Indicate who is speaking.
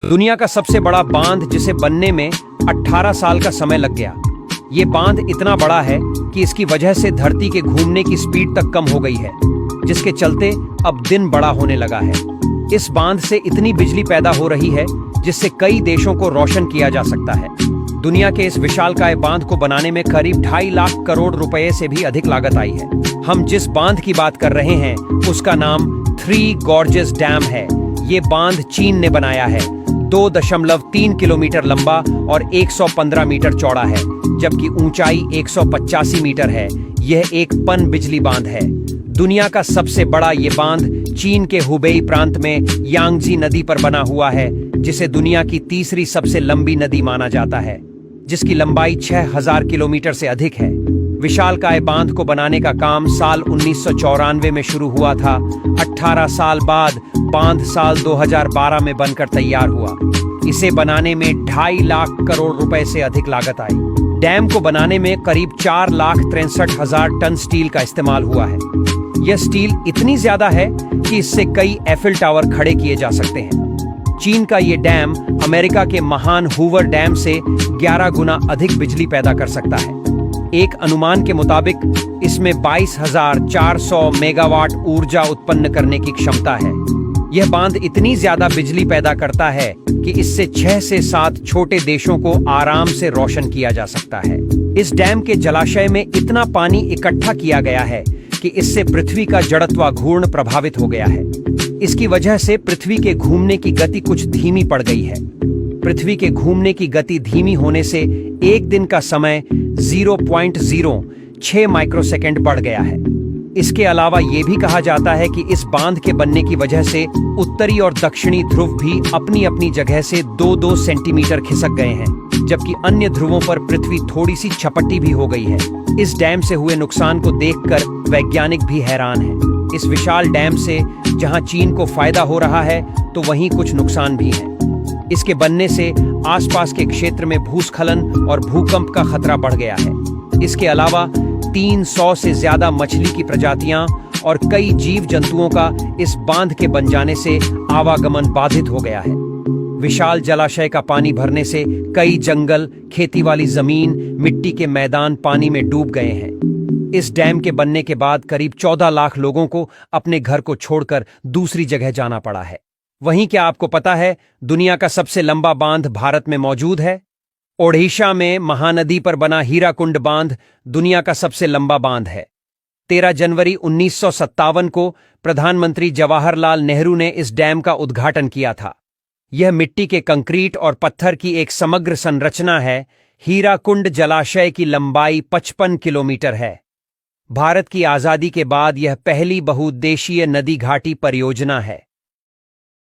Speaker 1: दुनिया का सबसे बड़ा बांध जिसे बनने में 18 साल का समय लग गया। ये बांध इतना बड़ा है कि इसकी वजह से धरती के घूमने की स्पीड तक कम हो गई है, जिसके चलते अब दिन बड़ा होने लगा है। इस बांध से इतनी बिजली पैदा हो रही है जिससे कई देशों को रोशन किया जा सकता है। दुनिया के इस विशालकाय बांध को बनाने में करीब 2.5 लाख करोड़ रुपए से भी अधिक लागत आई है। हम जिस बांध की बात कर रहे हैं उसका नाम थ्री गॉर्जेस डैम है। ये बांध चीन ने बनाया है। 2.3 किलोमीटर लंबा और 115 मीटर चौड़ा है, जबकि ऊंचाई 185 मीटर है। यह एक पन बिजली बांध है। दुनिया का सबसे बड़ा ये बांध चीन के हुबेई प्रांत में यांगजी नदी पर बना हुआ है, जिसे दुनिया की तीसरी सबसे लंबी नदी माना जाता है, जिसकी लंबाई 6000 किलोमीटर से अधिक है। विशालकाय बांध को बनाने का काम साल 1994 में शुरू हुआ था। 18 साल बाद बांध साल 2012 में बनकर तैयार हुआ। इसे बनाने में 2.5 लाख करोड़ रुपए से अधिक लागत आई। डैम को बनाने में करीब 4,63,000 टन स्टील का इस्तेमाल हुआ है। यह स्टील इतनी ज्यादा है कि इससे कई एफिल टावर खड़े किए जा सकते हैं। चीन का ये डैम अमेरिका के महान हूवर डैम से 11 गुना अधिक बिजली पैदा कर सकता है। एक अनुमान के मुताबिक इसमें 22,400 मेगावाट ऊर्जा उत्पन्न करने की क्षमता है। यह बांध इतनी ज्यादा बिजली पैदा करता है कि इससे 6 से 7 छोटे देशों को आराम से रोशन किया जा सकता है। इस डैम के जलाशय में इतना पानी इकट्ठा किया गया है कि इससे पृथ्वी का जड़त्वाघूर्ण प्रभावित हो गया है। इसकी वजह से पृथ्वी के घूमने की गति कुछ धीमी पड़ गई है। पृथ्वी के घूमने की गति धीमी होने से एक दिन का समय 0.06 माइक्रोसेकंड बढ़ गया है। इसके अलावा यह भी कहा जाता है कि इस बांध के बनने की वजह से उत्तरी और दक्षिणी ध्रुव भी अपनी अपनी जगह से 2-2 सेंटीमीटर खिसक गए हैं, जबकि अन्य ध्रुवों पर पृथ्वी थोड़ी सी छपटी भी हो गई है। इस डैम से हुए नुकसान को देखकर वैज्ञानिक भी हैरान हैं। इस विशाल डैम से जहां चीन को फायदा हो रहा है, तो वहीं कुछ नुकसान भी है। इसके बनने से आसपास के क्षेत्र में भूस्खलन और भूकंप का खतरा बढ़ गया है। इसके अलावा 300 से ज्यादा मछली की प्रजातियां और कई जीव जंतुओं का इस बांध के बन जाने से आवागमन बाधित हो गया है। विशाल जलाशय का पानी भरने से कई जंगल, खेती वाली जमीन, मिट्टी के मैदान पानी में डूब गए हैं। इस डैम के बनने के बाद करीब 14 लाख लोगों को अपने घर को छोड़कर दूसरी जगह जाना पड़ा है। वहीं क्या आपको पता है दुनिया का सबसे लंबा बांध भारत में मौजूद है? ओडिशा में महानदी पर बना हीराकुंड बांध दुनिया का सबसे लंबा बांध है। 13 जनवरी 1957 को प्रधानमंत्री जवाहरलाल नेहरू ने इस डैम का उद्घाटन किया था। यह मिट्टी के कंक्रीट और पत्थर की एक समग्र संरचना है। हीराकुंड जलाशय की लंबाई 55 किलोमीटर है। भारत की आजादी के बाद यह पहली बहुउद्देशीय नदी घाटी परियोजना है।